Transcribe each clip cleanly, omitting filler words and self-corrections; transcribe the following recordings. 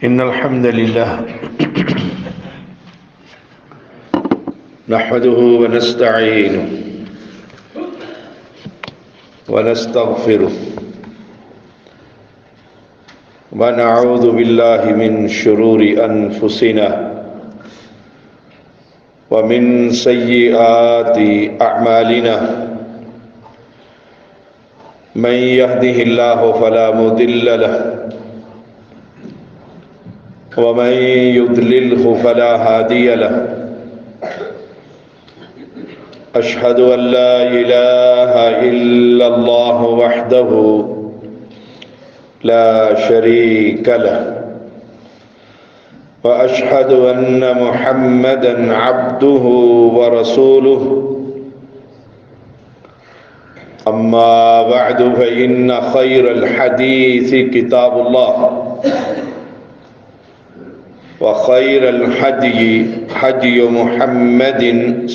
إن الحمد لله نحمده ونستعينه ونستغفره ونعوذ بالله من شرور أنفسنا ومن سيئات أعمالنا من يهده الله فلا مضل له ومن يضلله فلا هادي له أشهد أن لا إله إلا الله وحده لا شريك له وأشهد أن محمدا عبده ورسوله أما بعد فإن خير الحديث كتاب الله وخير الهدي هدي محمد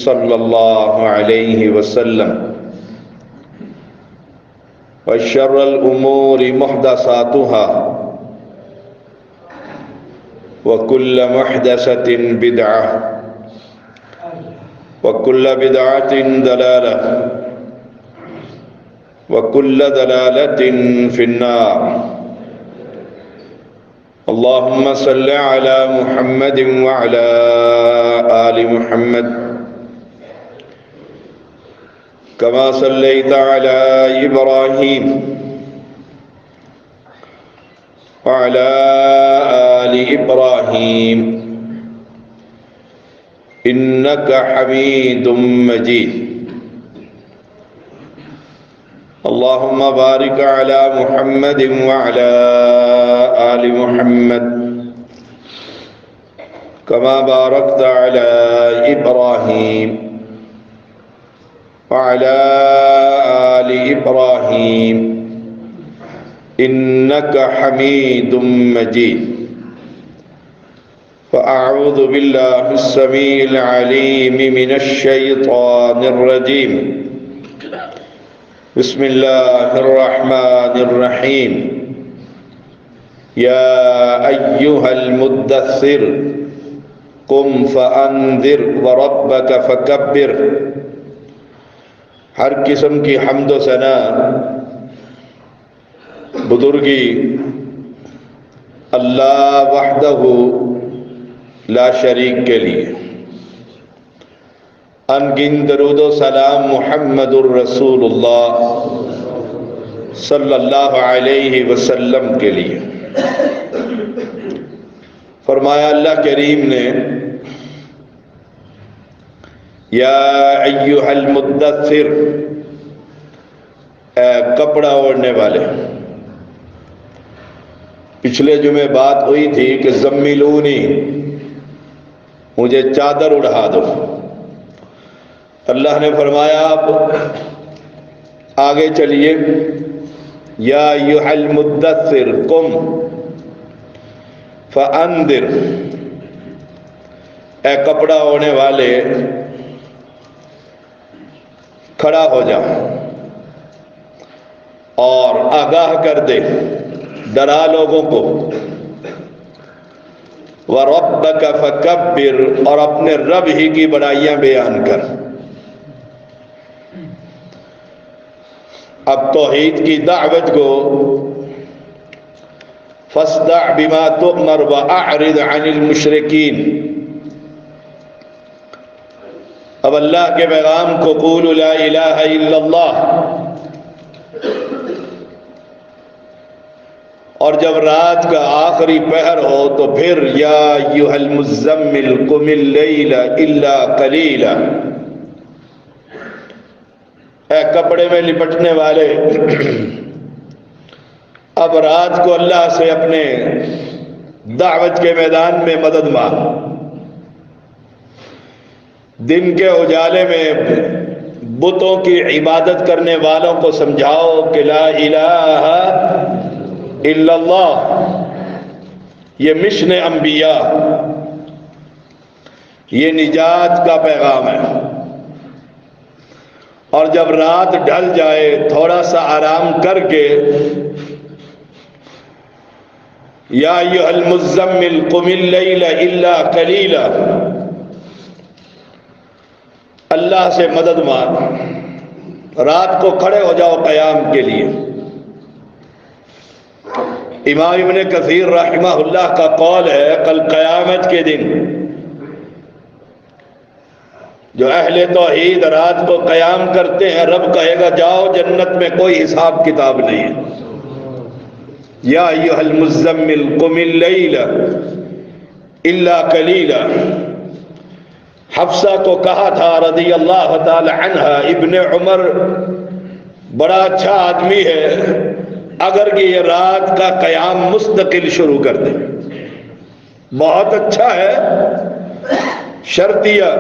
صلى الله عليه وسلم وشر الأمور محدثاتها وكل محدثة بدعة وكل بدعة ضلالة وكل ضلالة في النار اللهم صل على محمد وعلى آل محمد كما صليت على إبراهيم وعلى آل إبراهيم إنك حميد مجيد اللهم بارك على محمد وعلى آل محمد كما باركت على إبراهيم وعلى آل إبراهيم إنك حميد مجيد فأعوذ بالله السميع العليم من الشيطان الرجيم بسم الله الرحمن الرحيم يا أيها المدثر قم فأنذر وربك فكبر ہر قسم کی حمد و ثنا بزرگی اللہ وحدہ لا شریک کے لیے، ان گن درود و سلام محمد الرسول اللہ صلی اللہ علیہ وسلم کے لیے۔ فرمایا اللہ کریم نے یا ایھا المدثر، اے کپڑا اوڑھنے والے۔ پچھلے جمعے بات ہوئی تھی کہ زملونی، مجھے چادر اڑھا دو۔ اللہ نے فرمایا اب آگے چلیے، یا ایھا المدثر قم فانذر، اے کپڑا اوڑھنے والے کھڑا ہو جا اور آگاہ کر دے، ڈرا لوگوں کو۔ وَرَبَّكَ فَكَبِّرْ، اور اپنے رب ہی کی بڑائیاں بیان کر۔ اب توحید کی دعوت کو فَاصْدَعْ بِمَا تُؤْمَرْ وَأَعْرِضْ عَنِ الْمُشْرِكِينَ، اب اللہ کے پیغام کو قولوا لا الہ الا اللہ، اور جب رات کا آخری پہر ہو تو پھر یا ایھا المزمل قم اللیل الا قلیلا، اے کپڑے میں لپٹنے والے اب رات کو اللہ سے اپنے دعوت کے میدان میں مدد مانگ۔ دن کے اجالے میں بتوں کی عبادت کرنے والوں کو سمجھاؤ کہ لا الہ الا اللہ، یہ مشن انبیاء، یہ نجات کا پیغام ہے۔ اور جب رات ڈھل جائے تھوڑا سا آرام کر کے یا ایھا المزمل قم اللیل الا قلیلا، اللہ سے مدد مانگ، رات کو کھڑے ہو جاؤ قیام کے لیے۔ امام ابن کثیر رحمہ اللہ کا قول ہے کل قیامت کے دن جو اہل توحید رات کو قیام کرتے ہیں، رب کہے گا جاؤ جنت میں کوئی حساب کتاب نہیں ہے۔ یا ایھا المزمل قم اللیل الا قلیلا، حفصہ کو کہا تھا رضی اللہ تعالی عنہ ابن عمر بڑا اچھا آدمی ہے، اگر کہ یہ رات کا قیام مستقل شروع کر دے بہت اچھا ہے، شرط یہ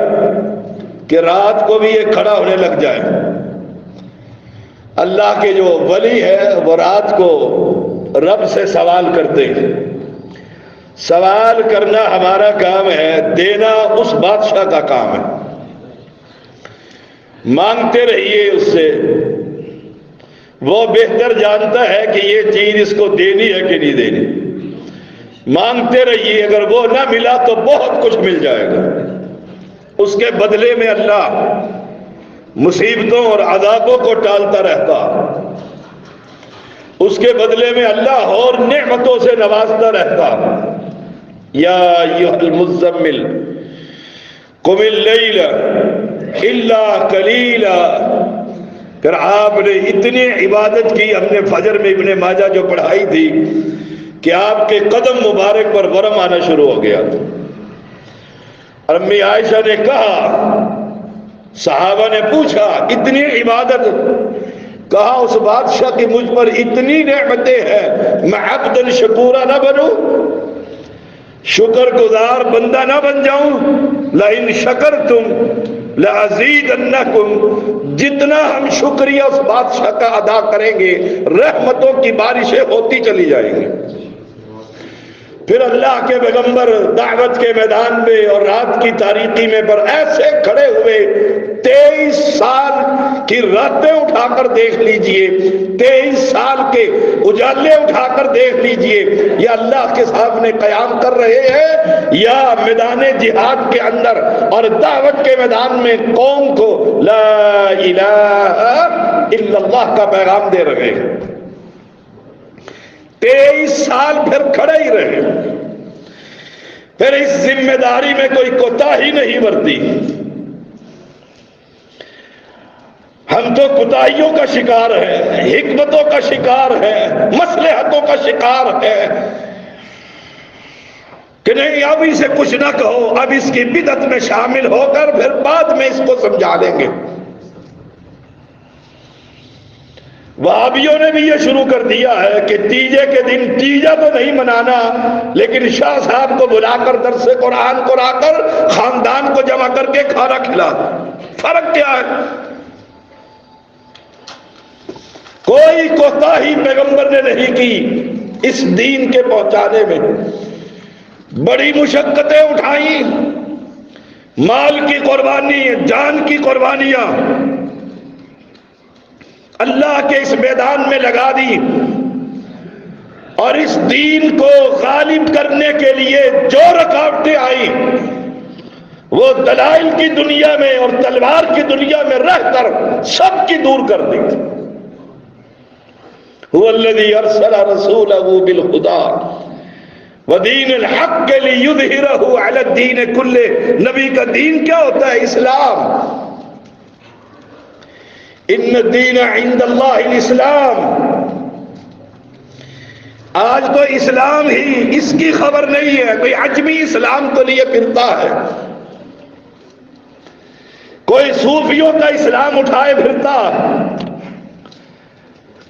کہ رات کو بھی یہ کھڑا ہونے لگ جائے۔ اللہ کے جو ولی ہے وہ رات کو رب سے سوال کرتے ہیں، سوال کرنا ہمارا کام ہے، دینا اس بادشاہ کا کام ہے۔ مانگتے رہیے اس سے، وہ بہتر جانتا ہے کہ یہ چیز اس کو دینی ہے کہ نہیں دینی۔ مانگتے رہیے، اگر وہ نہ ملا تو بہت کچھ مل جائے گا، اس کے بدلے میں اللہ مصیبتوں اور عذابوں کو ٹالتا رہتا، اس کے بدلے میں اللہ اور نعمتوں سے نوازتا رہتا۔ یا ایھا المزمل قم اللیل الا قلیلا، پھر آپ نے اتنی عبادت کی، ہم نے فجر میں ابن ماجہ جو پڑھائی تھی کہ آپ کے قدم مبارک پر ورم آنا شروع ہو گیا۔ امی عائشہ نے کہا، صحابہ نے پوچھا اتنی عبادت، کہا اس بادشاہ کی مجھ پر اتنی نعمتیں ہیں، میں عبدًا شکورا نہ بنوں، شکر گزار بندہ نہ بن جاؤں؟ لئن شکرتم لازیدنکم، جتنا ہم شکریہ اس بادشاہ کا ادا کریں گے رحمتوں کی بارشیں ہوتی چلی جائیں گی۔ پھر اللہ کے پیغمبر دعوت کے میدان میں اور رات کی تاریکی میں پر ایسے کھڑے ہوئے، 23 سال کی راتیں اٹھا کر دیکھ لیجئے، 23 سال کے اجالے اٹھا کر دیکھ لیجئے، یا اللہ کے سامنے قیام کر رہے ہیں یا میدان جہاد کے اندر اور دعوت کے میدان میں قوم کو لا الہ الا اللہ کا پیغام دے رہے ہیں۔ 23 سال پھر کھڑے ہی رہے، پھر اس ذمہ داری میں کوئی کوتاہی نہیں برتی۔ ہم تو کوتاہیوں کا شکار ہیں، حکمتوں کا شکار ہیں، مصلحتوں کا شکار ہیں کہ نہیں اب اسے کچھ نہ کہو، اب اس کی بدعت میں شامل ہو کر پھر بعد میں اس کو سمجھا لیں گے۔ وہابیوں نے بھی یہ شروع کر دیا ہے کہ تیجے کے دن تیجا تو نہیں منانا، لیکن شاہ صاحب کو بلا کر درس قرآن کرا کر خاندان کو جمع کر کے کھانا کھلا دو۔ فرق کیا ہے؟ کوئی کوتاہی پیغمبر نے نہیں کی اس دین کے پہنچانے میں، بڑی مشقتیں اٹھائیں، مال کی قربانی، جان کی قربانیاں اللہ کے اس میدان میں لگا دی، اور اس دین کو غالب کرنے کے لیے جو رکاوٹیں آئی وہ دلائل کی دنیا میں اور تلوار کی دنیا میں رہ کر سب کی دور کر دی۔ هو الذی ارسل رسولہ بالہدی ودین الحق لیظہرہ علی الدین کلہ۔ نبی کا دین کیا ہوتا ہے؟ اسلام۔ ان الدین عند اللہ الاسلام۔ آج تو اسلام ہی اس کی خبر نہیں ہے، کوئی عجمی اسلام تو لیے پھرتا ہے، کوئی صوفیوں کا اسلام اٹھائے پھرتا ہے،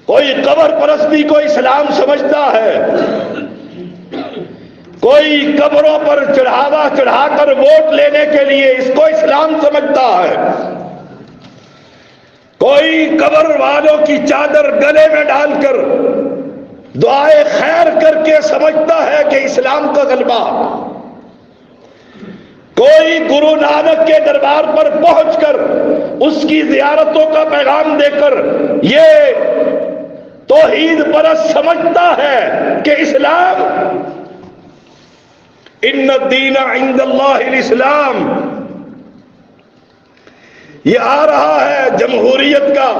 کوئی قبر پرستی کو اسلام سمجھتا ہے، کوئی قبروں پر چڑھاوا چڑھا کر ووٹ لینے کے لیے اس کو اسلام سمجھتا ہے، کوئی قبر والوں کی چادر گلے میں ڈال کر دعائے خیر کر کے سمجھتا ہے کہ اسلام کا غلبہ، کوئی گرو نانک کے دربار پر پہنچ کر اس کی زیارتوں کا پیغام دے کر یہ توحید پرست سمجھتا ہے کہ اسلام ان الدین عند اللہ الاسلام، یہ آ رہا ہے جمہوریت کا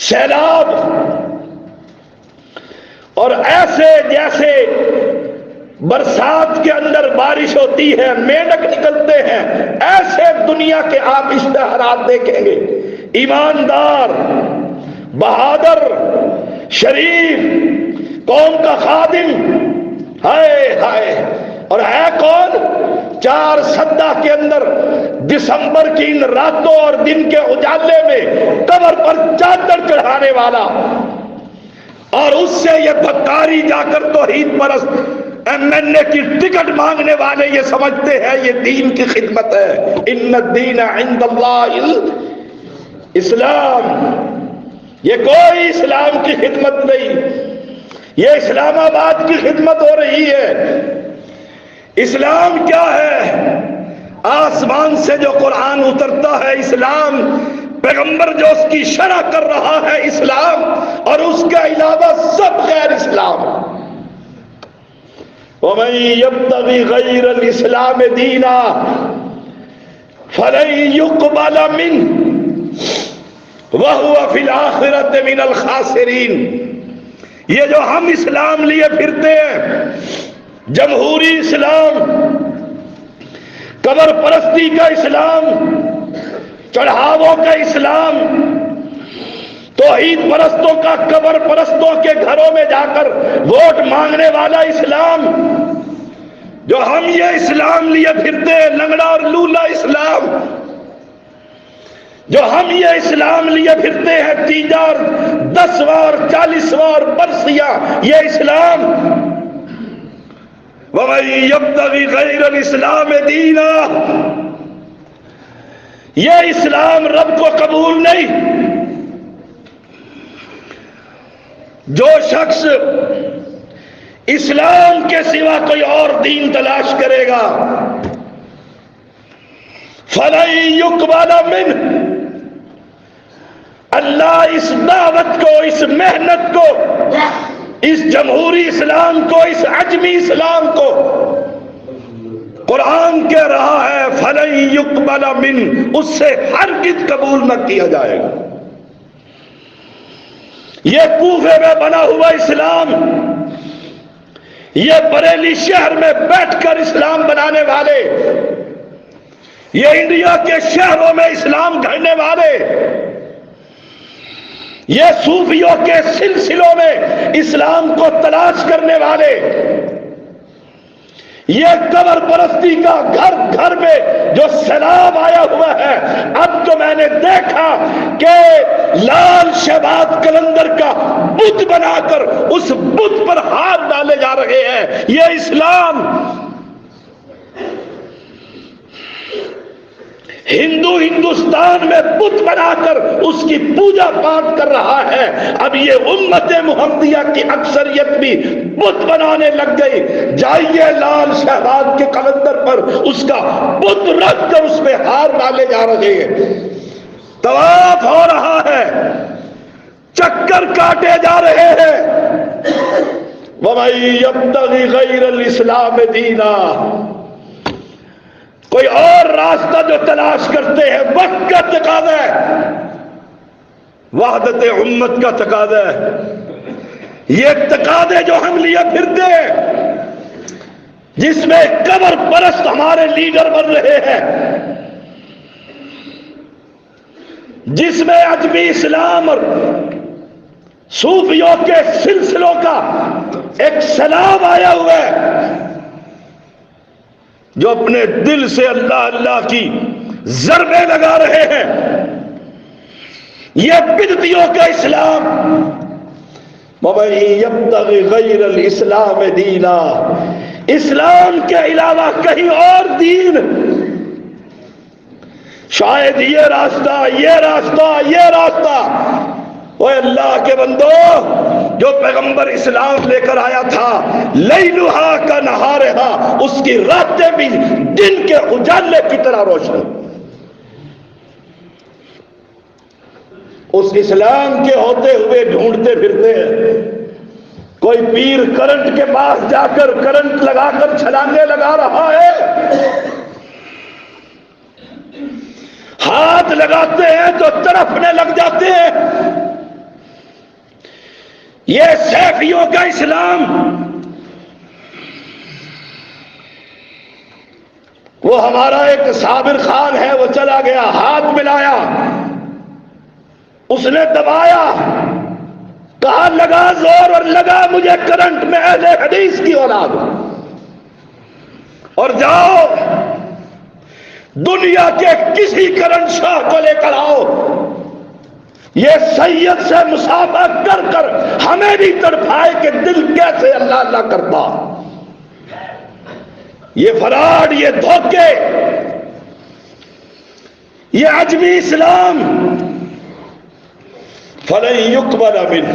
سیلاب، اور ایسے جیسے برسات کے اندر بارش ہوتی ہے مینڈک نکلتے ہیں، ایسے دنیا کے آپ اشتہارات دیکھیں گے، ایماندار، بہادر، شریف، قوم کا خادم، ہائے ہائے، اور ہے کون؟ 4 سدہ کے اندر دسمبر کی ان راتوں اور دن کے اجالے میں قبر پر چادر چڑھانے والا، اور اس سے یہ بھکاری جا کر توحید پرست ایم این اے کی ٹکٹ مانگنے والے یہ سمجھتے ہیں یہ دین کی خدمت ہے۔ ان الدین عند اللہ الاسلام، یہ کوئی اسلام کی خدمت نہیں، یہ اسلام آباد کی خدمت ہو رہی ہے۔ اسلام کیا ہے؟ آسمان سے جو قرآن اترتا ہے اسلام، پیغمبر جو اس کی شرح کر رہا ہے اسلام، اور اس کے علاوہ سب غیر اسلام۔ وَمَن يَبْتَغِ غَيْرَ الْإِسْلَامِ دِينًا فَلَن يُقْبَلَ مِنْهُ وَهُوَ فِي الْآخِرَةِ مِنَ الْخَاسِرِينَ۔ یہ جو ہم اسلام لیے پھرتے ہیں، جمہوری اسلام، قبر پرستی کا اسلام، چڑھاووں کا اسلام، توحید پرستوں کا قبر پرستوں کے گھروں میں جا کر ووٹ مانگنے والا اسلام، جو ہم یہ اسلام لیے پھرتے ہیں، لنگڑا اور لولا اسلام، جو ہم یہ اسلام لیے پھرتے ہیں، تیجا اور 10واں اور 40واں اور برسیاں، یہ اسلام، وَمَن يَبْتَغِ غَيْرَ الْإِسْلَامِ دِينًا، یہ اسلام رب کو قبول نہیں۔ جو شخص اسلام کے سوا کوئی اور دین تلاش کرے گا، فَلَن يُقْبَلَ مِنْهُ، اللہ اس دعوت کو، اس محنت کو، اس جمہوری اسلام کو، اس عجمی اسلام کو قرآن کہہ رہا ہے فَلَن يُقْبَلَ مِنْهُ، اس سے ہرگز قبول نہ کیا جائے گا۔ یہ کوفے میں بنا ہوا اسلام، یہ بریلی شہر میں بیٹھ کر اسلام بنانے والے، یہ انڈیا کے شہروں میں اسلام گھڑنے والے، یہ صوفیوں کے سلسلوں میں اسلام کو تلاش کرنے والے، یہ قبر پرستی کا گھر گھر میں جو سیلاب آیا ہوا ہے، اب تو میں نے دیکھا کہ لال شہباز قلندر کا بت بنا کر اس بت پر ہاتھ ڈالے جا رہے ہیں۔ یہ اسلام ہندوستان میں بت بنا کر اس کی پوجا پاٹ کر رہا ہے۔ اب یہ امت محمدیہ کی اکثریت بھی بت بنانے لگ گئی۔ جائیے لال شہباز کے قلندر پر اس کا بت رکھ کر اس پہ ہار ڈالے جا رہے ہیں، طواف ہو رہا ہے، چکر کاٹے جا رہے ہیں۔ وَمَن يَبْتَغِ غَيْرَ الْإِسْلَامِ دِينًا، کوئی اور راستہ جو تلاش کرتے ہیں، وقت کا تقاضا ہے، وحدت امت کا تقاضا ہے۔ یہ تقاضے جو ہم لیے پھرتے ہیں، جس میں قبر پرست ہمارے لیڈر بن رہے ہیں، جس میں عجمی اسلام اور صوفیوں کے سلسلوں کا ایک سیلاب آیا ہوا ہے، جو اپنے دل سے اللہ اللہ کی ضربیں لگا رہے ہیں، یہ بدعتیوں کا اسلام۔ وَمَن يَبْتَغِ غَيْرَ الْإِسْلَامِ دِينًا، اسلام کے علاوہ کہیں اور دین، شاید یہ راستہ، یہ راستہ، یہ راستہ، اوے اللہ کے بندو، جو پیغمبر اسلام لے کر آیا تھا، لیلھا کا نہارھا، اس کی راتیں بھی دن کے اجالے کی طرح روشن، اس اسلام کے ہوتے ہوئے ڈھونڈتے پھرتے ہیں. کوئی پیر کرنٹ کے پاس جا کر کرنٹ لگا کر چھلانگے لگا رہا ہے، ہاتھ لگاتے ہیں تو تڑپنے لگ جاتے ہیں. یہ سیفیوں کا اسلام. وہ ہمارا ایک صابر خان ہے، وہ چلا گیا، ہاتھ ملایا، اس نے دبایا، کہا لگا زور، اور لگا مجھے کرنٹ میں اہل حدیث کی اولاد. اور جاؤ دنیا کے کسی کرنٹ شاہ کو لے کر آؤ، یہ سید سے مسافہ کر کر ہمیں بھی تڑپائے کہ دل کیسے اللہ اللہ کرتا. یہ فراڈ، یہ دھوکے، یہ عجمی اسلام فلن یقبل منہ،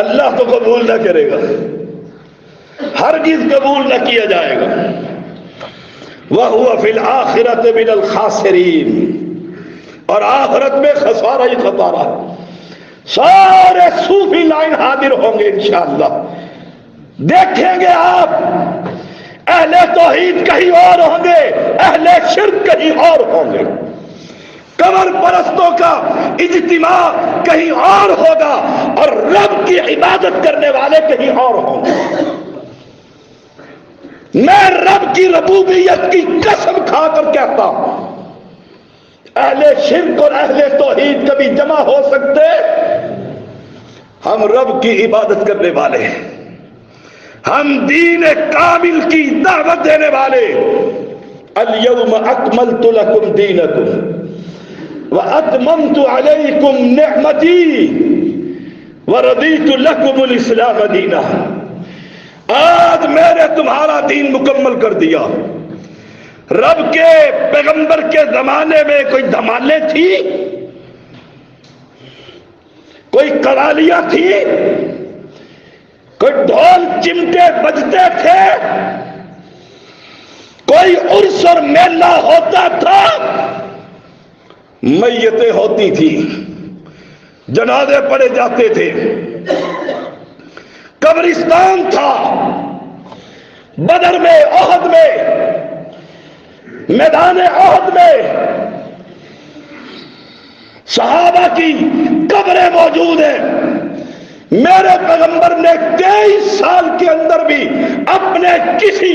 اللہ تو قبول نہ کرے گا، ہرگز قبول نہ کیا جائے گا. وَهُوَ فِي الْآخِرَةِ مِنَ الْخَاسِرِينَ، اور آخرت میں خسارہ ہی خسارہ. سارے صوفی لائن حاضر ہوں گے انشاءاللہ. دیکھیں گے آپ اہل توحید کہیں اور ہوں گے، اہل شرک کہیں اور ہوں گے، قبر پرستوں کا اجتماع کہیں اور ہوگا، اور رب کی عبادت کرنے والے کہیں اور ہوں گے. میں رب کی ربوبیت کی قسم کھا کر کہتا ہوں، اہل شرک اور اہل توحید کبھی جمع ہو سکتے؟ ہم رب کی عبادت کرنے والے ہیں، ہم دین کامل کی دعوت دینے والے. الیوم اکملت لکم دینکم واتممت علیکم نعمتی ورضیت لکم الاسلام دینا. آج میں نے تمہارا دین مکمل کر دیا. رب کے پیغمبر کے زمانے میں کوئی دھمالیں تھی، کوئی قوالیاں تھی، کوئی ڈھول چمٹے بجتے تھے، کوئی عرس اور میلہ ہوتا تھا، میتیں ہوتی تھی، جنازے پڑے جاتے تھے، قبرستان تھا. بدر میں، احد میں، میدان احد میں صحابہ کی قبریں موجود ہیں. میرے پیغمبر نے 23 سال کے اندر بھی اپنے کسی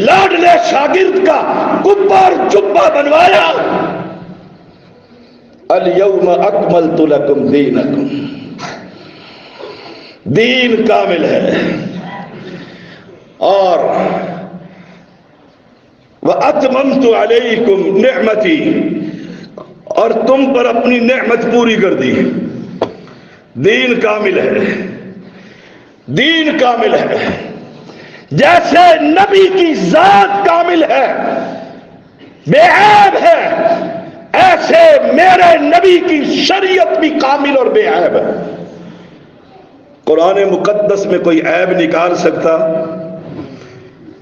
لاڈلے شاگرد کا کبا اور جبہ بنوایا. الیوم اکملت لکم دینکم، دین کامل ہے. اور وَأَتْمَمْتُ عَلَيْكُمْ نِعْمَتِي، اور تم پر اپنی نعمت پوری کر دی. دین کامل ہے، دین کامل ہے. جیسے نبی کی ذات کامل ہے، بے عیب ہے، ایسے میرے نبی کی شریعت بھی کامل اور بے عیب ہے. قرآن مقدس میں کوئی عیب نکال سکتا؟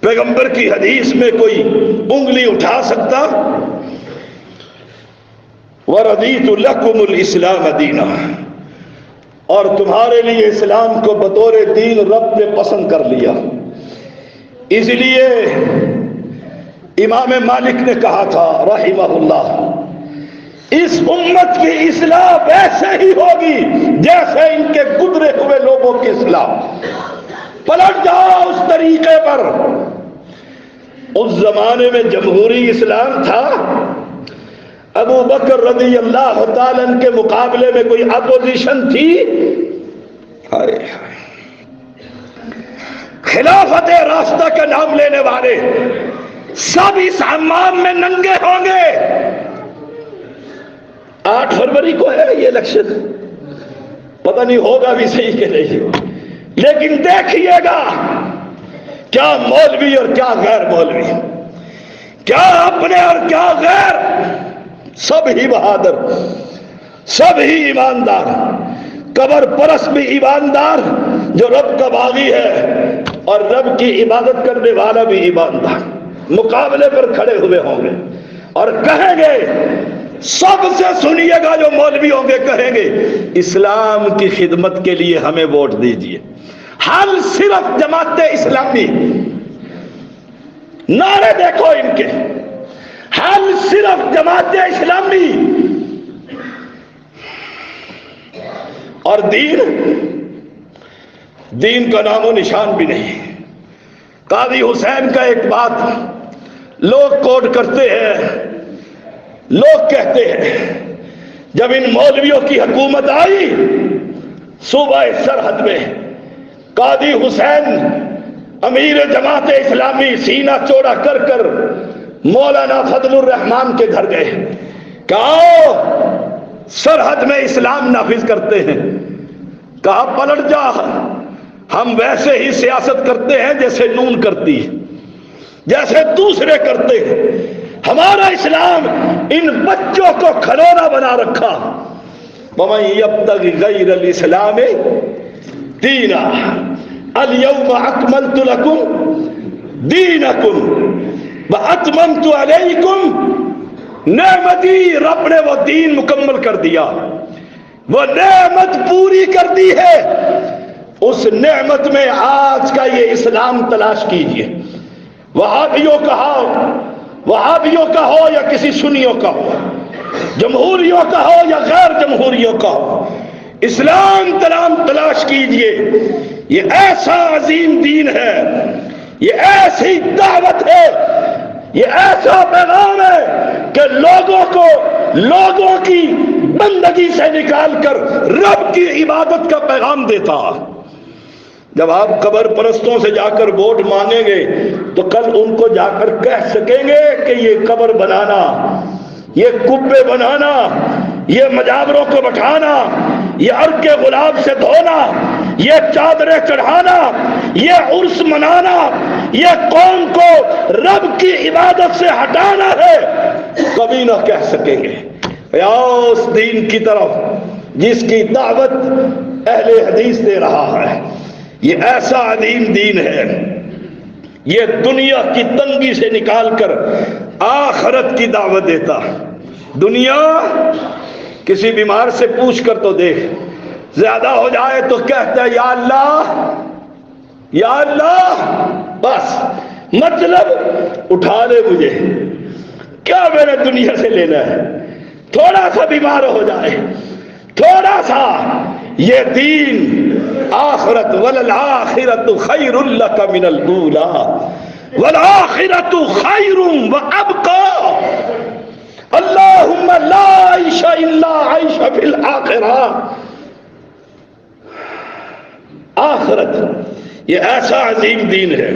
پیغمبر کی حدیث میں کوئی انگلی اٹھا سکتا؟ وَرَضِيتُ لَكُمُ الْإِسْلَامَ دِينًا، اور تمہارے لیے اسلام کو بطور دین رب نے پسند کر لیا. اس لیے امام مالک نے کہا تھا رحمہ اللہ، اس امت کی اصلاح ویسے ہی ہوگی جیسے ان کے گزرے ہوئے لوگوں کی اصلاح. پلٹ جاؤ اس طریقے پر. اس زمانے میں جمہوری اسلام تھا. ابو بکر رضی اللہ تعالیٰ عنہ کے مقابلے میں کوئی اپوزیشن تھی؟ ہائے ہائے. خلافت راستہ کا نام لینے والے سب اس حمام میں ننگے ہوں گے. 8 فروری کو ہے یہ الیکشن، پتہ نہیں ہوگا بھی صحیح کہ نہیں، لیکن دیکھیے گا کیا مولوی اور کیا غیر مولوی، کیا اپنے اور کیا غیر، سب ہی بہادر، سب ہی ایماندار. قبر پرست بھی ایماندار جو رب کا باغی ہے، اور رب کی عبادت کرنے والا بھی ایماندار مقابلے پر کھڑے ہوئے ہوں گے اور کہیں گے سب سے سنیے گا جو مولوی ہوں گے کہیں گے اسلام کی خدمت کے لیے ہمیں ووٹ دیجیے. حل صرف جماعت اسلامی، نعرے دیکھو ان کے، حل صرف جماعت اسلامی. اور دین کا نام و نشان بھی نہیں. قاضی حسین کا ایک بات لوگ کوٹ کرتے ہیں، لوگ کہتے ہیں جب ان مولویوں کی حکومت آئی صوبہ سرحد میں، قاضی حسین امیر جماعت اسلامی سینہ چوڑا کر کر مولانا فضل الرحمان کے گھر گئے. کہا سرحد میں اسلام نافذ کرتے ہیں. کہا پلٹ جا، ہم ویسے ہی سیاست کرتے ہیں جیسے نون کرتی ہے، جیسے دوسرے کرتے ہیں. ہمارا اسلام ان بچوں کو کھلونا بنا رکھا. وَمَن يَبْتَغِ غَيْرَ الْإِسْلَامِ دِينًا الْيَوْمَ أَكْمَلْتُ لَكُمْ دِينَكُمْ وَأَتْمَمْتُ عَلَيْكُمْ نعمتی. رب نے وہ دین مکمل کر دیا، وہ نعمت پوری کر دی ہے. اس نعمت میں آج کا یہ اسلام تلاش کیجئے. وہابیوں کا ہو یا کسی سنیوں کا ہو، جمہوریوں کا ہو یا غیر جمہوریوں کا ہو، اسلام تلاش کیجئے. یہ ایسا عظیم دین ہے، یہ ایسی دعوت ہے، یہ ایسا پیغام ہے کہ لوگوں کی بندگی سے نکال کر رب کی عبادت کا پیغام دیتا. جب آپ قبر پرستوں سے جا کر ووٹ مانگیں گے تو کل ان کو جا کر کہہ سکیں گے کہ یہ قبر بنانا، یہ کبے بنانا، یہ مجاوروں کو بٹھانا، یہ عرق کے گلاب سے دھونا، یہ چادریں چڑھانا، یہ عرس منانا، یہ قوم کو رب کی عبادت سے ہٹانا ہے، کبھی نہ کہہ سکیں گے. یا اس دین کی طرف جس کی دعوت اہل حدیث دے رہا ہے. یہ ایسا عظیم دین ہے، یہ دنیا کی تنگی سے نکال کر آخرت کی دعوت دیتا. دنیا کسی بیمار سے پوچھ کر تو دیکھ، زیادہ ہو جائے تو کہتا ہے یا اللہ یا اللہ، بس مطلب اٹھا لے مجھے، کیا میں نے دنیا سے لینا ہے. تھوڑا سا بیمار ہو جائے، تھوڑا سا. یہ دین آخرت، وللآخرۃ خیر لک من الاولی والآخرۃ خیر وابقی. اللہم لا عیش الا عیش فی الآخرہ. آخرت یہ ایسا عظیم دین ہے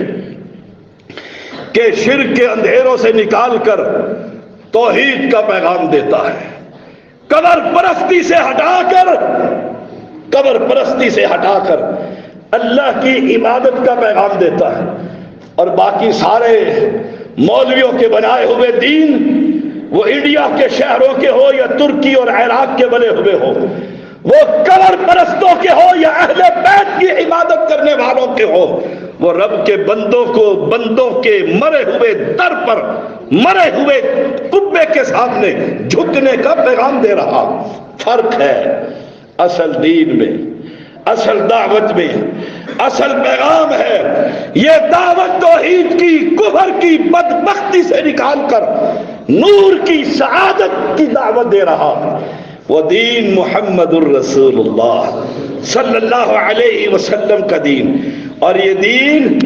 کہ شرک کے اندھیروں سے نکال کر توحید کا پیغام دیتا ہے. قبر پرستی سے ہٹا کر اللہ کی عبادت کا پیغام دیتا ہے. اور باقی سارے مولویوں کے بنائے ہوئے دین، وہ انڈیا کے شہروں کے ہو یا ترکی اور عراق کے بنے ہوئے ہو، وہ قبر پرستوں کے ہو یا اہل بیت کی عبادت کرنے والوں کے ہو، وہ رب کے بندوں کے مرے ہوئے در پر، مرے ہوئے قبے کے سامنے جھکنے کا پیغام دے رہا. فرق ہے اصل دین میں، اصل دعوت میں، اصل پیغام ہے. یہ دعوت توحید کی، کفر کی بدبختی سے نکال کر نور کی، سعادت کی دعوت دے رہا. وہ دین محمد الرسول اللہ صلی اللہ علیہ وسلم کا دین. اور یہ دین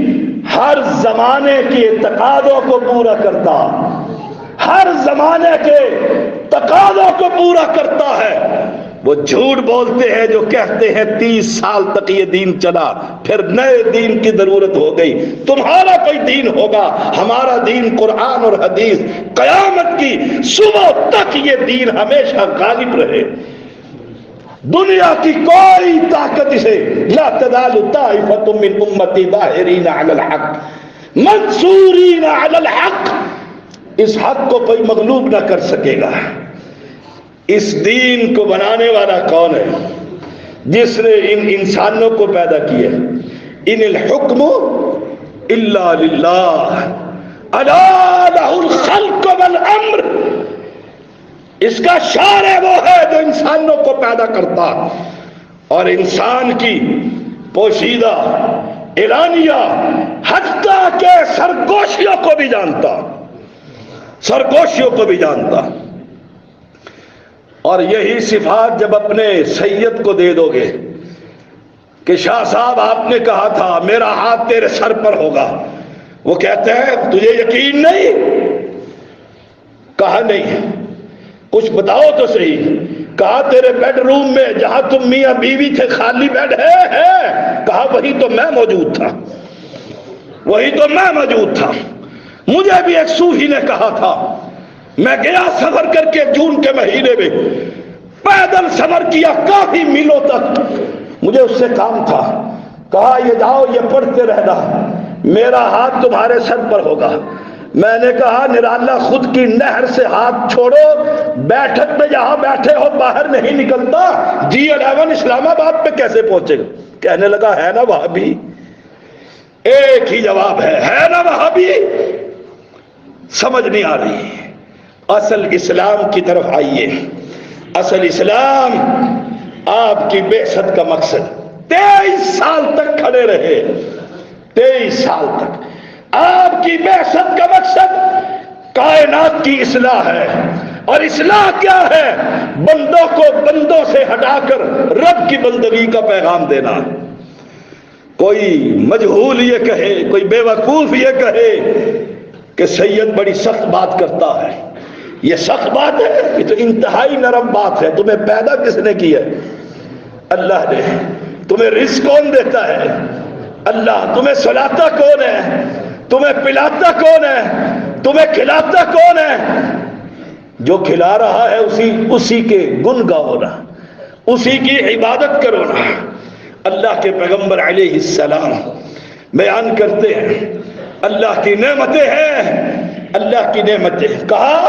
ہر زمانے کے تقاضوں کو پورا کرتا، ہر زمانے کے تقاضوں کو پورا کرتا ہے. وہ جھوٹ بولتے ہیں جو کہتے ہیں 30 سال تک یہ دین چلا، پھر نئے دین کی ضرورت ہو گئی. تمہارا کوئی دین ہوگا، ہمارا دین قرآن اور حدیث، قیامت کی صبح تک یہ دین ہمیشہ غالب رہے. دنیا کی کوئی طاقت اسے لا تزال طائفۃ من امتی ظاہرین علی الحق منصورین علی الحق، اس حق کو کوئی مغلوب نہ کر سکے گا. اس دین کو بنانے والا کون ہے؟ جس نے ان انسانوں کو پیدا کیا. ان الحکم الا للہ الا لہ الخلق والامر. اس کا شارع وہ ہے جو انسانوں کو پیدا کرتا اور انسان کی پوشیدہ اعلانیہ حتیٰ کہ سرگوشیوں کو بھی جانتا، سرگوشیوں کو بھی جانتا۔ اور یہی صفات جب اپنے سید کو دے دو گے کہ شاہ صاحب آپ نے کہا تھا میرا ہاتھ تیرے سر پر ہوگا، وہ کہتے ہیں تجھے یقین نہیں؟ کہا نہیں، کچھ بتاؤ تو صحیح۔ کہا تیرے بیڈ روم میں جہاں تم میاں بیوی تھے خالی بیڈ ہے؟ کہا وہی تو میں موجود تھا، وہی تو میں موجود تھا۔ مجھے بھی ایک صوفی نے کہا تھا، میں گیا سفر کر کے جون کے مہینے میں، پیدل سفر کیا کافی میلوں تک، مجھے اس سے کام تھا۔ کہا یہ جاؤ یہ پڑھتے رہنا، میرا ہاتھ تمہارے سر پر ہوگا۔ میں نے کہا نرالا خود کی نہر سے ہاتھ چھوڑو، بیٹھک میں جہاں بیٹھے ہو باہر نہیں نکلتا، G11 اسلام آباد پہ کیسے پہنچے گا؟ کہنے لگا ہے نا وہابی، ایک ہی جواب ہے نا وہابی۔ سمجھ نہیں آ رہی۔ اصل اسلام کی طرف آئیے۔ اصل اسلام آپ کی بعثت کا مقصد 23 سال تک کھڑے رہے، 23 سال تک آپ کی بعثت کا مقصد کائنات کی اصلاح ہے۔ اور اصلاح کیا ہے؟ بندوں کو بندوں سے ہٹا کر رب کی بندگی کا پیغام دینا۔ کوئی مجہول یہ کہے، کوئی بے وقوف یہ کہے کہ سید بڑی سخت بات کرتا ہے، یہ سخت بات ہے، یہ تو انتہائی نرم بات ہے۔ تمہیں پیدا کس نے کیا؟ اللہ نے۔ تمہیں رزق کون دیتا ہے؟ اللہ۔ تمہیں سلاتا کون ہے؟ تمہیں پلاتا کون ہے؟ تمہیں کھلاتا کون ہے؟ جو کھلا رہا ہے اسی کے گن گاؤ نا، اسی کی عبادت کرو نا۔ اللہ کے پیغمبر علیہ السلام بیان کرتے ہیں اللہ کی نعمتیں ہیں، اللہ کی نعمتیں۔ کہا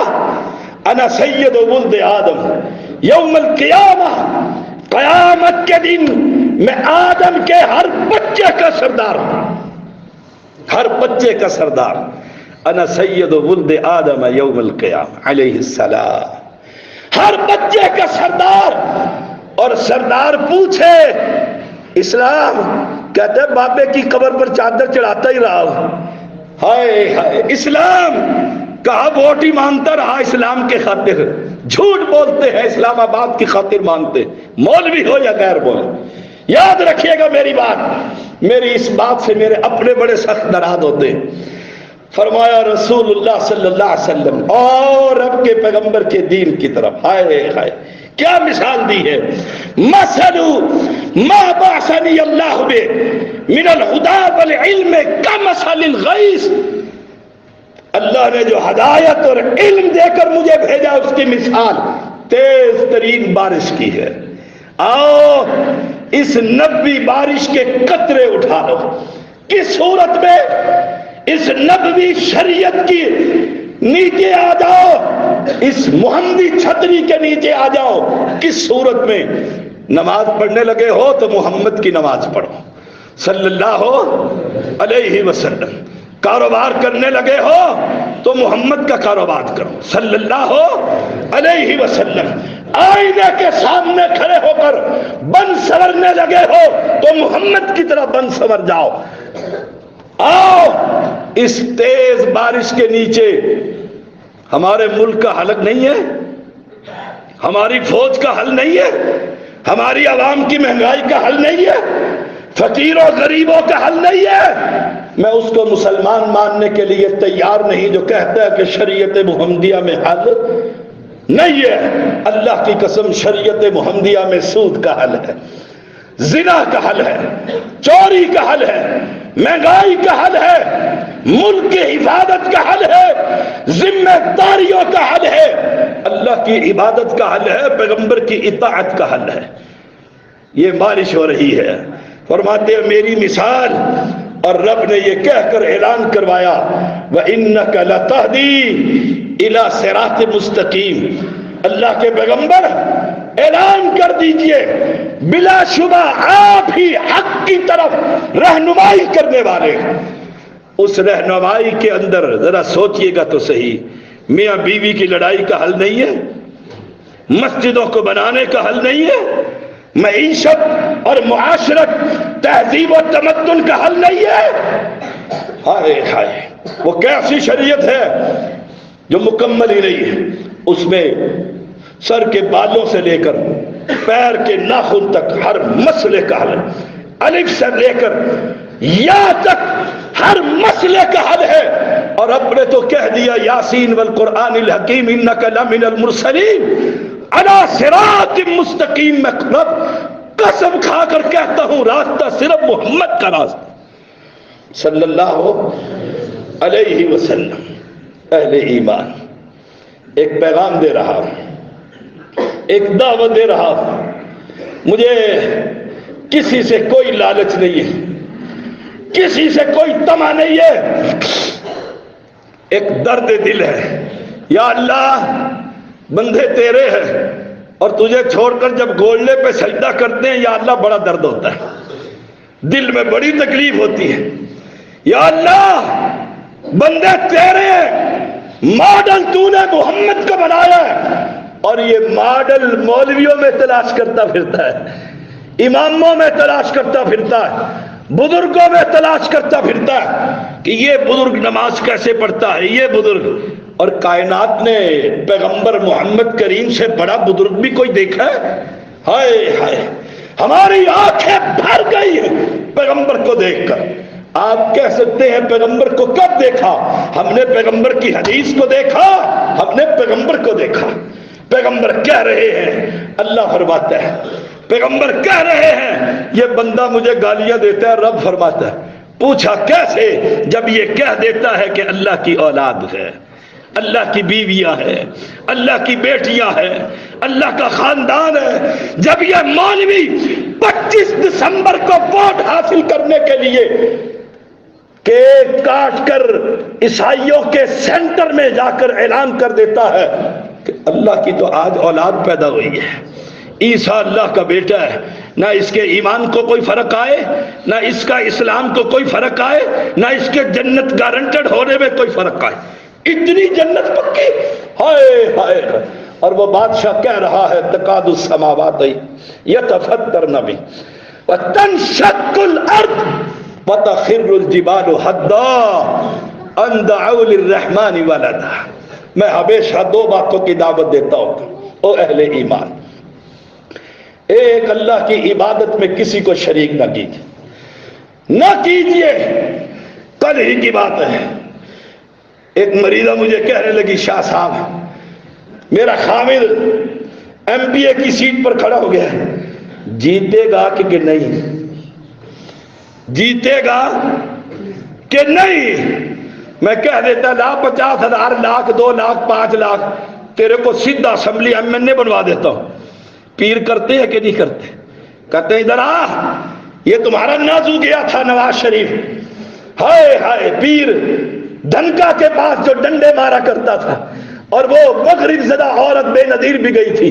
انا سید ولد آدم یوم القیامہ، قیامت کے دن میں آدم کے ہر بچے کا سردار ہوں، ہر بچے کا سردار۔ انا سید ولد آدم یوم القیامہ علیہ السلام، ہر بچے کا سردار۔ اور سردار پوچھے اسلام، کہتے ہیں بابے کی قبر پر چادر چڑھاتا ہی رہا ہوں۔ ہائے ہائے اسلام، کہا ووٹ ہی مانگتا رہا اسلام کے خاطر۔ جھوٹ بولتے ہیں، اسلام آباد کی خاطر مانگتے، مولوی ہو یا غیر مولوی۔ یاد رکھیے گا میری بات، میری اس بات سے میرے اپنے بڑے سخت ناراض ہوتے ہیں۔ فرمایا رسول اللہ صلی اللہ علیہ وسلم اور رب کے پیغمبر کے دین کی طرف، ہائے ہائے کیا مثال دی ہے۔ مثل ما بعثنی اللہ بہ من الہدی والعلم کمثل الغیث، اللہ نے جو ہدایت اور علم دے کر مجھے بھیجا اس کی مثال تیز ترین بارش کی ہے۔ آؤ اس نبوی بارش کے قطرے اٹھا لو، کس صورت میں؟ اس نبوی شریعت کی نیچے آ جاؤ، اس محمدی چھتری کے نیچے آ جاؤ۔ کس صورت میں؟ نماز پڑھنے لگے ہو تو محمد کی نماز پڑھو صلی اللہ علیہ وسلم، کاروبار کرنے لگے ہو تو محمد کا کاروبار کرو صلی اللہ علیہ وسلم، آئینے کے سامنے کھڑے ہو کر بن سنورنے لگے ہو تو محمد کی طرح بن سنور جاؤ۔ آؤ اس تیز بارش کے نیچے، ہمارے ملک کا حل نہیں ہے، ہماری فوج کا حل نہیں ہے، ہماری عوام کی مہنگائی کا حل نہیں ہے، فقیروں غریبوں کا حل نہیں ہے۔ میں اس کو مسلمان ماننے کے لیے تیار نہیں جو کہتا ہے کہ شریعت محمدیہ میں حل نہیں ہے۔ اللہ کی قسم شریعت محمدیہ میں سود کا حل ہے، زنا کا حل ہے، چوری کا حل ہے، مہنگائی کا حل ہے، ملک کی حفاظت کا حل ہے، ذمہ داریوں کا حل ہے، اللہ کی عبادت کا حل ہے، پیغمبر کی اطاعت کا حل ہے۔ یہ بارش ہو رہی ہے، فرماتے ہیں میری مثال، اور رب نے یہ کہہ کر اعلان کروایا وَإِنَّكَ لَتَهْدِي إِلَى صِرَاطٍ مُسْتَقِيمٍ۔ اللہ کے پیغمبر اعلان کر دیجئے بلا شبہ آپ ہی حق کی طرف رہنمائی کرنے والے۔ اس رہنمائی کے اندر ذرا سوچئے گا تو صحیح، میاں بیوی کی لڑائی کا حل نہیں ہے، مسجدوں کو بنانے کا حل نہیں ہے، معیشت اور معاشرت، تہذیب و تمدن کا حل نہیں ہے۔ ہائے ہائے، وہ کیسی شریعت ہے جو مکمل ہی نہیں ہے، اس میں سر کے بالوں سے لے کر پیر کے ناخن تک ہر مسئلے کا حل، الف سے لے کر یا تک ہر مسئلے کا حل ہے۔ اور اب نے تو کہہ دیا یاسین والقرآن الحکیم انک لمن المرسلین علی صراط مستقیم۔ میں قسم کھا کر کہتا ہوں راستہ صرف محمد کا راستہ صلی اللہ علیہ وسلم۔ اہل ایمان، ایک پیغام دے رہا ہوں، ایک دعوت دے رہا ہوں۔ مجھے کسی سے کوئی لالچ نہیں ہے، کسی سے کوئی طمع نہیں ہے، ایک درد دل ہے۔ یا اللہ، بندے تیرے ہیں اور تجھے چھوڑ کر جب گولنے پہ سجدہ کرتے ہیں یا اللہ بڑا درد ہوتا ہے، دل میں بڑی تکلیف ہوتی ہے۔ یا اللہ، بندے تیرے ہیں، ماڈل تو نے محمد کو بنایا ہے اور یہ ماڈل مولویوں میں تلاش کرتا پھرتا ہے، اماموں میں تلاش کرتا پھرتا ہے، بزرگوں میں تلاش کرتا پھرتا ہے کہ یہ بزرگ نماز کیسے پڑھتا ہے، یہ بزرگ۔ اور کائنات نے پیغمبر محمد کریم سے بڑا بزرگ بھی کوئی دیکھا ہے؟ ہائے ہائے، ہماری آنکھیں بھر گئی ہیں پیغمبر کو دیکھ کر۔ آپ کہہ سکتے ہیں پیغمبر کو کب دیکھا؟ ہم نے پیغمبر کی حدیث کو دیکھا، ہم نے پیغمبر کو دیکھا۔ پیغمبر کہہ رہے ہیں، اللہ فرماتا ہے، پیغمبر کہہ رہے ہیں یہ بندہ مجھے گالیاں دیتا ہے، رب فرماتا ہے پوچھا کیسے؟ جب یہ کہہ دیتا ہے کہ اللہ کی اولاد ہے، اللہ کی بیویاں ہیں، اللہ کی بیٹیاں ہیں، اللہ کا خاندان ہے۔ جب یہ مولوی 25 دسمبر کو ووٹ حاصل کرنے کے لیے کیک کاٹ کر عیسائیوں کے سینٹر میں جا کر اعلان کر دیتا ہے کہ اللہ کی تو آج اولاد پیدا ہوئی ہے، عیسیٰ اللہ کا بیٹا ہے، نہ اس کے ایمان کو کوئی فرق آئے، نہ اس کا اسلام کو کوئی فرق آئے، نہ اس کے جنت گارنٹڈ ہونے میں کوئی فرق آئے، اتنی جنت پکی، ہائے ہائے۔ اور وہ بادشاہ کہہ رہا ہے تکاد السماوات یتفطرن من وتنشق الارض وتخر الجبال حدا ان دعوا للرحمن ولدا۔ میں ہمیشہ دو باتوں کی دعوت دیتا ہوں، او اہل ایمان، ایک اللہ کی عبادت میں کسی کو شریک نہ کیجیے، نہ کیجیے۔ کل ہی کی بات ہے، ایک مریضہ مجھے کہنے لگی شاہ صاحب میرا خامد ایم پی اے کی سیٹ پر کھڑا ہو گیا ہے، جیتے گا کہ نہیں، جیتے گا کہ نہیں؟ میں کہہ دیتا لا 50,000 لاکھ 2 لاکھ 5 لاکھ تیرے کو سیدھا اسمبلی ایم این اے بنوا دیتا ہوں۔ پیر کرتے ہیں کہ نہیں کرتے؟ کہتے ہیں ادھر آ، یہ تمہارا نازو گیا تھا نواز شریف، ہائے ہائے، پیر دھنکا کے پاس جو ڈنڈے مارا کرتا تھا اور وہ مغرب زدہ عورت بے نظیر بھی گئی تھی،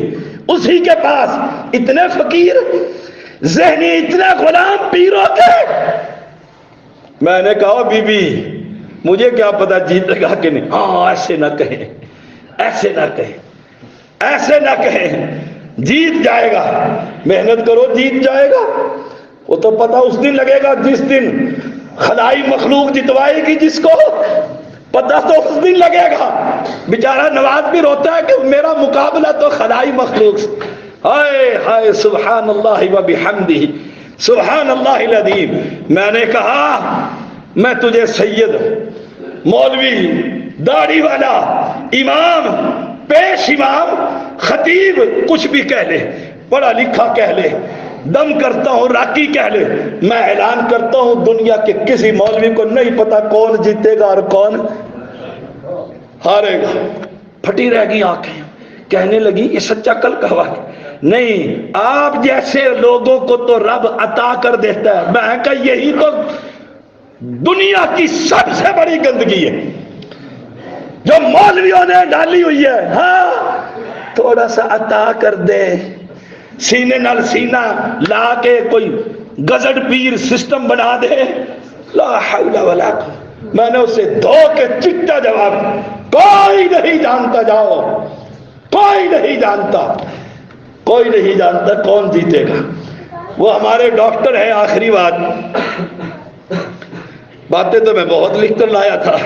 اسی کے پاس اتنے فقیر ذہنی، اتنے غلام پیروں کے۔ میں نے کہا بی بی مجھے کیا پتا جیتے گا کہ نہیں؟ ہاں ایسے نہ کہیں، ایسے نہ کہیں، ایسے نہ کہیں، جیت جائے گا، محنت کرو جیت جائے گا۔ وہ تو پتہ اس دن لگے گا جس دن خدائی مخلوق جتوائے گی جس کو، پتہ تو اس دن لگے گا۔ بیچارہ نواز بھی روتا ہے کہ میرا مقابلہ تو خدائی مخلوق سے۔ ہائے ہائے، سبحان اللہ و بحمدہ، سبحان اللہ العظیم۔ میں نے کہا میں تجھے سید، مولوی، داڑھی والا، امام، پیش امام، خطیب کچھ بھی کہہ لے، پڑھا لکھا کہہ لے، دم کرتا ہوں راکی کہہ لے، میں اعلان کرتا ہوں دنیا کے کسی مولوی کو نہیں پتا کون جیتے گا اور کون ہارے گا۔ پھٹی رہ گئی آنکھیں، کہنے لگی یہ سچا کل کا واقعہ نہیں، آپ جیسے لوگوں کو تو رب عطا کر دیتا ہے۔ میں کہا یہی تو دنیا کی سب سے بڑی گندگی ہے جو مولویوں نے ڈالی ہوئی ہے۔ ہاں تھوڑا سا عطا کر دے، سینے نال سینہ لا کے کوئی گزٹ پیر سسٹم بنا دے، لا حول ولا قوت۔ میں نے اسے دھو کے چٹا جواب، کوئی نہیں جانتا، جاؤ کوئی نہیں جانتا، کوئی نہیں جانتا کون جیتے گا۔ وہ ہمارے ڈاکٹر ہیں، آخری باتیں تو میں بہت لکھ کر لایا تھا۔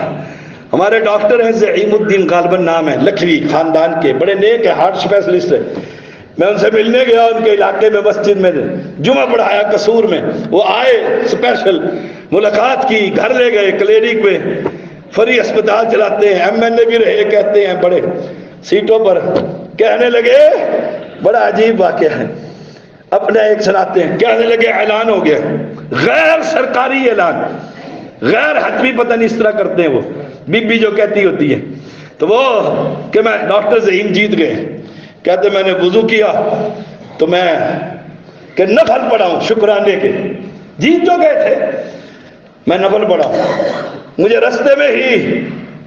ہمارے ڈاکٹر ہیں زعیم الدین غالباً نام ہے، لکھوی خاندان کے، بڑے نیک ہیں، ہارٹ اسپیشلسٹ ہیں۔ میں ان سے ملنے گیا ان کے علاقے میں، مسجد میں جمعہ پڑھایا قصور میں، وہ آئے اسپیشل ملاقات کی، گھر لے گئے، کلینک میں فری اسپتال چلاتے ہیں، ایم این اے بھی رہے، کہتے ہیں بڑے سیٹوں پر۔ کہنے لگے بڑا عجیب واقعہ ہے، اپنا ایک سناتے ہیں، کہنے لگے اعلان ہو گیا، غیر سرکاری اعلان، غیر حتمی، پتہ نہیں اس طرح کرتے ہیں وہ، بی بی جو کہتی ہوتی ہے، تو وہ کہ میں ڈاکٹر زعیم جیت گئے، کہتے میں نے وضو کیا تو میں کہ نفل پڑھا ہوں شکرانے کے، جیت جو گئے تھے، میں نفل پڑھا، مجھے رستے میں ہی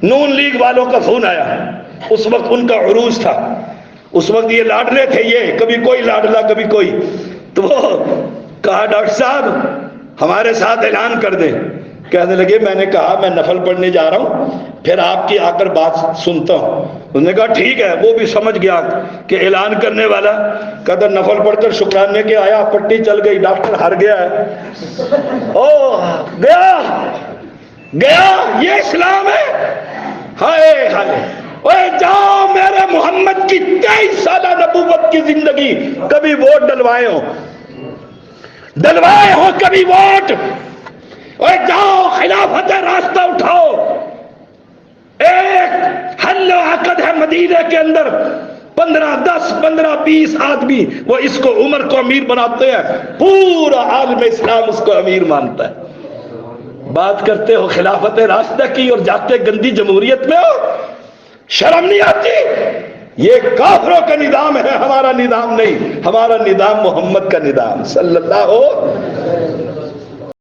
نون لیگ والوں کا فون آیا، اس وقت ان کا عروج تھا، اس وقت یہ لاڈلے تھے، یہ کبھی کوئی لاڈلا کبھی کوئی، تو وہ کہا ڈاکٹر صاحب ہمارے ساتھ اعلان کر دیں۔ کہنے لگے میں نے کہا میں نفل پڑھنے جا رہا ہوں، پھر آپ کی آ کر بات سنتا ہوں۔ انہوں نے کہا ٹھیک ہے، وہ بھی سمجھ گیا کہ اعلان کرنے والا، کہتا نفل پڑھ کر شکرانے کے آیا، پٹی چل گئی، ڈاکٹر ہار گیا ہے، او گیا، یہ اسلام ہے؟ ہائے ہائے، اوے جاؤ، میرے محمد کی 23 سالہ نبوت کی زندگی کبھی ووٹ ڈلوائے ہو کبھی ووٹ، اوے جاؤ خلافت راستہ اٹھاؤ۔ ایک حل و عقد ہے مدینے کے اندر، 15-20 آدمی وہ اس کو عمر کو امیر بناتے ہیں، پورا عالم اسلام اس کو امیر مانتا ہے۔ بات کرتے ہو خلافت راستہ کی اور جاتے گندی جمہوریت میں ہو، شرم نہیں آتی؟ یہ کافروں کا نظام ہے، ہمارا نظام نہیں، ہمارا نظام محمد کا نظام صلی اللہ